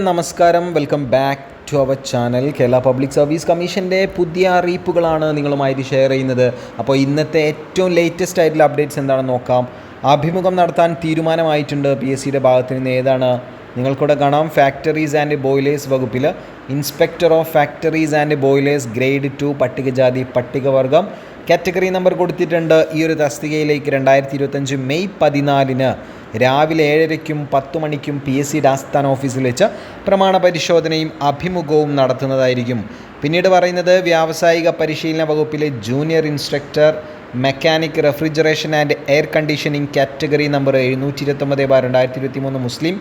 നമസ്കാരം, welcome back to our channel. Kerala public service കമ്മീഷൻ്റെ പുതിയ അറിയിപ്പുകളാണ് നിങ്ങളുമായിട്ട് ഷെയർ ചെയ്യുന്നത്. അപ്പോൾ ഇന്നത്തെ ഏറ്റവും ലേറ്റസ്റ്റ് ആയിട്ടുള്ള അപ്ഡേറ്റ്സ് എന്താണെന്ന് നോക്കാം. അഭിമുഖം നടത്താൻ തീരുമാനമായിട്ടുണ്ട് PSCയുടെ ഭാഗത്ത് നിന്ന്. ഏതാണ് നിങ്ങൾക്കിവിടെ കാണാം. ഫാക്ടറീസ് ആൻഡ് ബോയിലേഴ്സ് വകുപ്പിൽ inspector of factories and boilers grade 2 പട്ടികജാതി പട്ടികവർഗം കാറ്റഗറി നമ്പർ കൊടുത്തിട്ടുണ്ട്. ഈ ഒരു തസ്തികയിലേക്ക് 2025 മെയ് 14 രാവിലെ 7:00-ക്കും 10 മണിക്കും PSCയുടെ ആസ്ഥാന ഓഫീസിൽ വെച്ച് പ്രമാണ പരിശോധനയും അഭിമുഖവും നടത്തുന്നതായിരിക്കും. പിന്നീട് പറയുന്നത് വ്യാവസായിക പരിശീലന വകുപ്പിലെ junior instructor mechanic refrigeration and air conditioning category number 729/2023 മുസ്ലിം.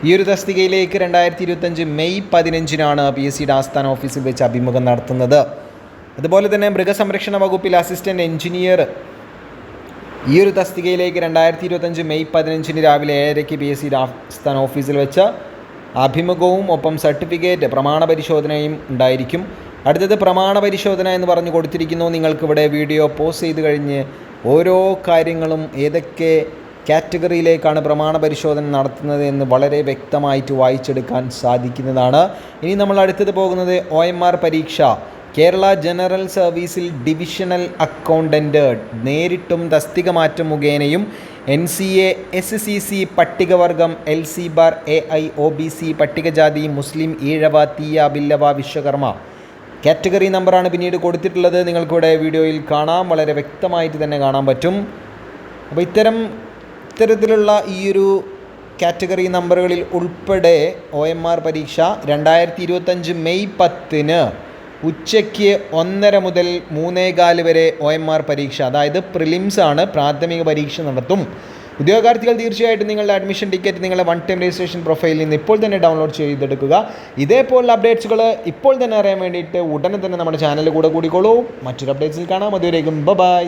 ഈ ഒരു തസ്തികയിലേക്ക് 2025 മെയ് 15 PSCയുടെ ആസ്ഥാന ഓഫീസിൽ വെച്ച് അഭിമുഖം നടത്തുന്നത്. അതുപോലെ തന്നെ മൃഗസംരക്ഷണ വകുപ്പിൽ അസിസ്റ്റൻറ്റ് എഞ്ചിനീയർ ഈ ഒരു തസ്തികയിലേക്ക് 2025 മെയ് 15 രാവിലെ 7:00-ക്ക് PSCയുടെ ആസ്ഥാന ഓഫീസിൽ വെച്ച് അഭിമുഖവും ഒപ്പം സർട്ടിഫിക്കറ്റ് പ്രമാണ പരിശോധനയും ഉണ്ടായിരിക്കും. അടുത്തത് പ്രമാണ പരിശോധന എന്ന് പറഞ്ഞു കൊടുത്തിരിക്കുന്നു. നിങ്ങൾക്കിവിടെ വീഡിയോ പോസ്റ്റ് ചെയ്ത് കഴിഞ്ഞ് ഓരോ കാര്യങ്ങളും ഏതൊക്കെ കാറ്റഗറിയിലേക്കാണ് പ്രമാണ പരിശോധന നടത്തുന്നത് എന്ന് വളരെ വ്യക്തമായിട്ട് വായിച്ചെടുക്കാൻ സാധിക്കുന്നതാണ്. ഇനി നമ്മൾ അടുത്തത് പോകുന്നത് OMR പരീക്ഷ. കേരള ജനറൽ സർവീസിൽ ഡിവിഷണൽ അക്കൗണ്ടൻറ്റ് നേരിട്ടും തസ്തിക മാറ്റം മുഖേനയും NCA SCC പട്ടികവർഗം LC bar AI OBC പട്ടികജാതി മുസ്ലിം ഈഴവ തീയ ബില്ലവ വിശ്വകർമ്മ കാറ്റഗറി നമ്പറാണ് പിന്നീട് കൊടുത്തിട്ടുള്ളത്. നിങ്ങൾക്കിവിടെ വീഡിയോയിൽ കാണാം, വളരെ വ്യക്തമായിട്ട് തന്നെ കാണാൻ പറ്റും. അപ്പോൾ ഇത്തരത്തിലുള്ള ഈ ഒരു കാറ്റഗറി നമ്പറുകളിൽ ഉൾപ്പെടെ OMR പരീക്ഷ 2025 മെയ് 10 ഉച്ചയ്ക്ക് 1:30 മുതൽ 3:15 വരെ OMR പരീക്ഷ, അതായത് പ്രിലിംസ് ആണ്, പ്രാഥമിക പരീക്ഷ നടത്തും. ഉദ്യോഗാർത്ഥികൾ തീർച്ചയായിട്ടും നിങ്ങളുടെ അഡ്മിഷൻ ടിക്കറ്റ് നിങ്ങളുടെ വൺ ടൈം രജിസ്ട്രേഷൻ പ്രൊഫൈലിൽ നിന്ന് ഇപ്പോൾ തന്നെ ഡൗൺലോഡ് ചെയ്തെടുക്കുക. ഇതേപോലുള്ള അപ്ഡേറ്റ്സുകൾ ഇപ്പോൾ തന്നെ അറിയാൻ വേണ്ടിയിട്ട് ഉടനെ തന്നെ നമ്മുടെ ചാനലിൽ കൂടെ കൂടിക്കോളൂ. മറ്റൊരു അപ്ഡേറ്റ്സിൽ കാണാം. അതുവരേക്കും ബൈ.